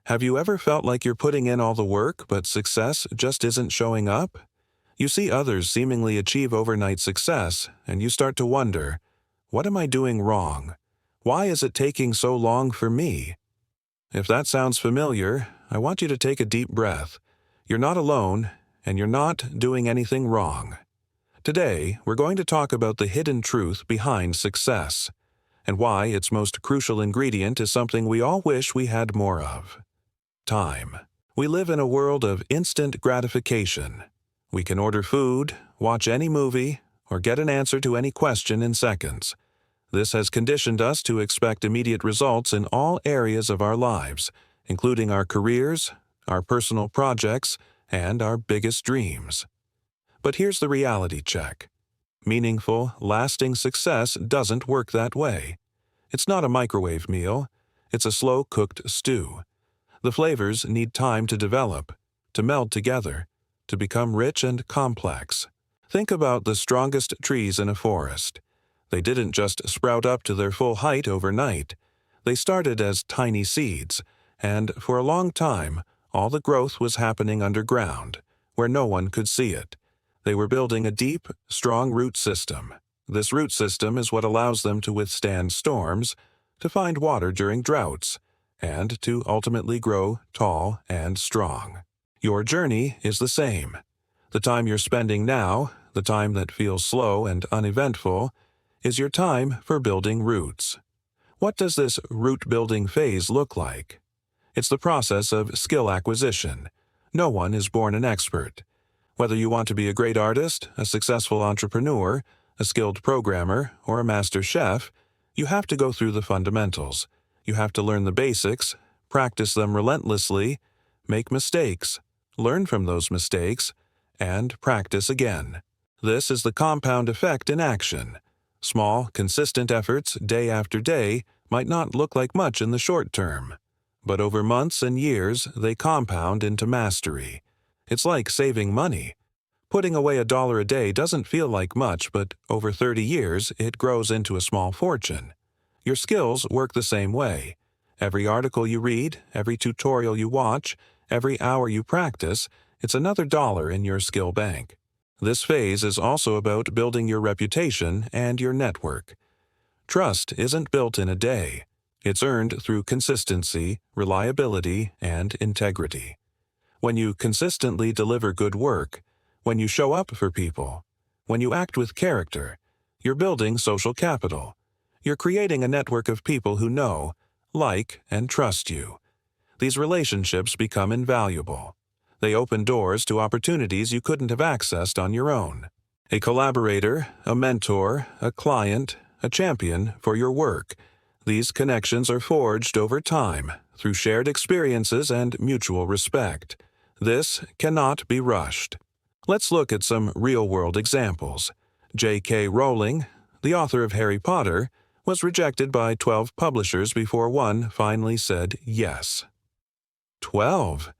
Have you ever felt like you're putting in all the work, but success just isn't showing up? You see others seemingly achieve overnight success, and you start to wonder, what am I doing wrong? Why is it taking so long for me? If that sounds familiar, I want you to take a deep breath. You're not alone, and you're not doing anything wrong. Today, we're going to talk about the hidden truth behind success, and why its most crucial ingredient is something we all wish we had more of: time. We live in a world of instant gratification. We can order food, watch any movie, or get an answer to any question in seconds. This has conditioned us to expect immediate results in all areas of our lives, including our careers, our personal projects, and our biggest dreams. But here's the reality check. Meaningful, lasting success doesn't work that way. It's not a microwave meal. It's a slow-cooked stew. The flavors need time to develop, to meld together, to become rich and complex. Think about the strongest trees in a forest. They didn't just sprout up to their full height overnight. They started as tiny seeds, and for a long time, all the growth was happening underground, where no one could see it. They were building a deep, strong root system. This root system is what allows them to withstand storms, to find water during droughts, and to ultimately grow tall and strong. Your journey is the same. The time you're spending now, the time that feels slow and uneventful, is your time for building roots. What does this root-building phase look like? It's the process of skill acquisition. No one is born an expert. Whether you want to be a great artist, a successful entrepreneur, a skilled programmer, or a master chef, you have to go through the fundamentals. You have to learn the basics, practice them relentlessly, make mistakes, learn from those mistakes, and practice again. This is the compound effect in action. Small, consistent efforts day after day might not look like much in the short term, but over months and years they compound into mastery. It's like saving money. Putting away $1 a day doesn't feel like much, but over 30 years it grows into a small fortune. Your skills work the same way. Every article you read, every tutorial you watch, every hour you practice, it's another dollar in your skill bank. This phase is also about building your reputation and your network. Trust isn't built in a day. It's earned through consistency, reliability, and integrity. When you consistently deliver good work, when you show up for people, when you act with character, you're building social capital. You're creating a network of people who know, like, and trust you. These relationships become invaluable. They open doors to opportunities you couldn't have accessed on your own. A collaborator, a mentor, a client, a champion for your work. These connections are forged over time through shared experiences and mutual respect. This cannot be rushed. Let's look at some real-world examples. J.K. Rowling, the author of Harry Potter, was rejected by 12 publishers before one finally said yes. 12.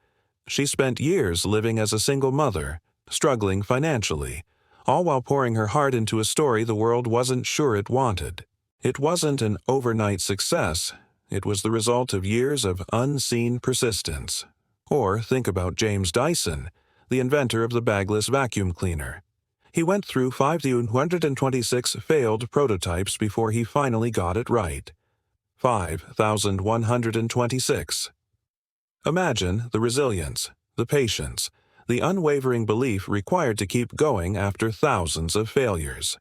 She spent years living as a single mother, struggling financially, all while pouring her heart into a story the world wasn't sure it wanted. It wasn't an overnight success. It was the result of years of unseen persistence. Or think about James Dyson, the inventor of the bagless vacuum cleaner. He went through 526 failed prototypes before he finally got it right. 5,126. Imagine the resilience, the patience, the unwavering belief required to keep going after thousands of failures.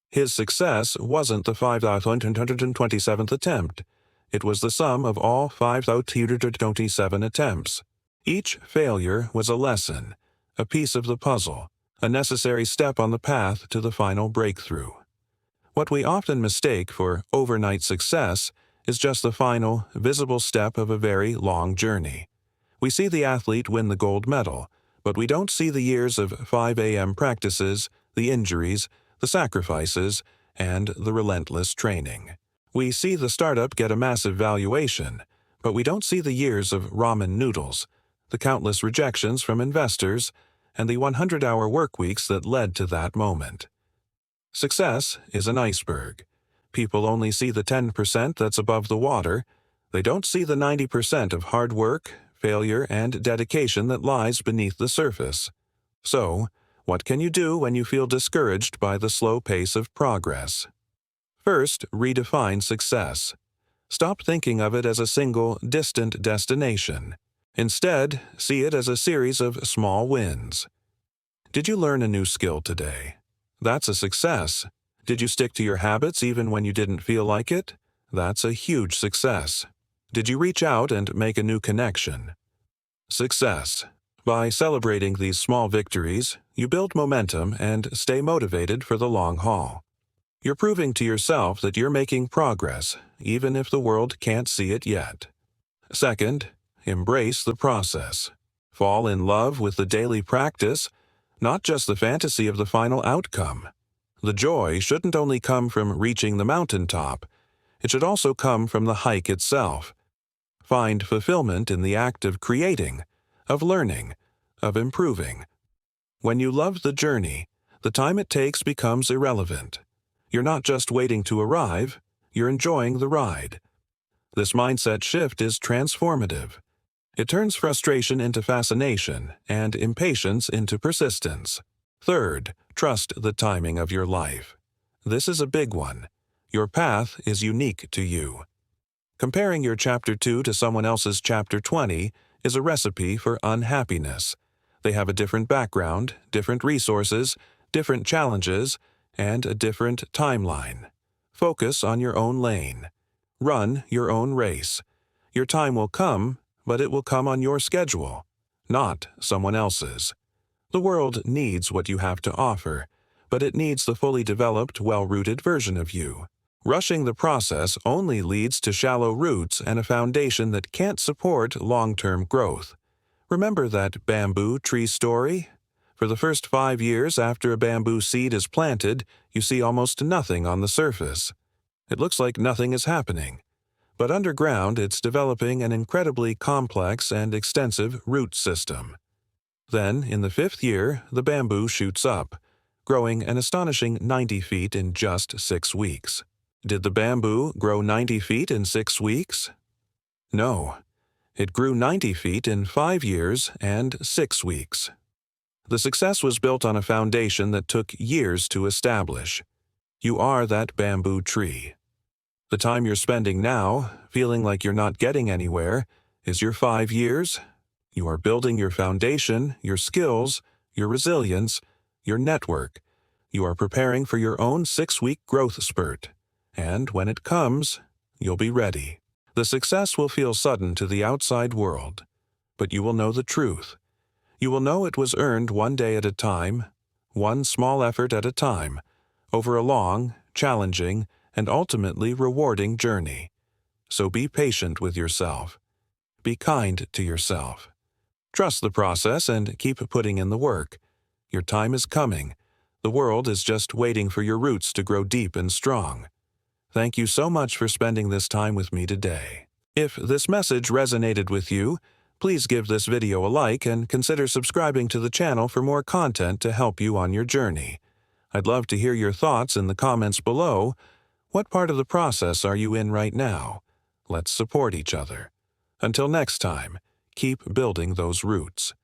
His success wasn't the 5,127th attempt. It was the sum of all 5,027 attempts. Each failure was a lesson, a piece of the puzzle, a necessary step on the path to the final breakthrough. What we often mistake for overnight success is just the final, visible step of a very long journey. We see the athlete win the gold medal, but we don't see the years of 5 a.m. practices, the injuries, the sacrifices, and the relentless training. We see the startup get a massive valuation, but we don't see the years of ramen noodles, the countless rejections from investors, and the 100-hour work weeks that led to that moment. Success is an iceberg. People only see the 10% that's above the water. They don't see the 90% of hard work, failure, and dedication that lies beneath the surface. So, what can you do when you feel discouraged by the slow pace of progress? First, redefine success. Stop thinking of it as a single, distant destination. Instead, see it as a series of small wins. Did you learn a new skill today? That's a success. Did you stick to your habits even when you didn't feel like it? That's a huge success. Did you reach out and make a new connection? Success. By celebrating these small victories, you build momentum and stay motivated for the long haul. You're proving to yourself that you're making progress, even if the world can't see it yet. Second, embrace the process. Fall in love with the daily practice, not just the fantasy of the final outcome. The joy shouldn't only come from reaching the mountaintop, it should also come from the hike itself. Find fulfillment in the act of creating, of learning, of improving. When you love the journey, the time it takes becomes irrelevant. You're not just waiting to arrive, you're enjoying the ride. This mindset shift is transformative. It turns frustration into fascination and impatience into persistence. Third, trust the timing of your life. This is a big one. Your path is unique to you. Comparing your Chapter 2 to someone else's Chapter 20 is a recipe for unhappiness. They have a different background, different resources, different challenges, and a different timeline. Focus on your own lane. Run your own race. Your time will come, but it will come on your schedule, not someone else's. The world needs what you have to offer, but it needs the fully developed, well-rooted version of you. Rushing the process only leads to shallow roots and a foundation that can't support long-term growth. Remember that bamboo tree story? For the first 5 years after a bamboo seed is planted, you see almost nothing on the surface. It looks like nothing is happening. But underground, it's developing an incredibly complex and extensive root system. Then, in the 5th year, the bamboo shoots up, growing an astonishing 90 feet in just 6 weeks. Did the bamboo grow 90 feet in 6 weeks? No. It grew 90 feet in 5 years and 6 weeks. The success was built on a foundation that took years to establish. You are that bamboo tree. The time you're spending now, feeling like you're not getting anywhere, is your 5 years. You are building your foundation, your skills, your resilience, your network. You are preparing for your own 6-week growth spurt. And when it comes, you'll be ready. The success will feel sudden to the outside world, but you will know the truth. You will know it was earned one day at a time, one small effort at a time, over a long, challenging, and ultimately rewarding journey. So be patient with yourself. Be kind to yourself. Trust the process and keep putting in the work. Your time is coming. The world is just waiting for your roots to grow deep and strong. Thank you so much for spending this time with me today. If this message resonated with you, please give this video a like and consider subscribing to the channel for more content to help you on your journey. I'd love to hear your thoughts in the comments below. What part of the process are you in right now? Let's support each other. Until next time, keep building those roots.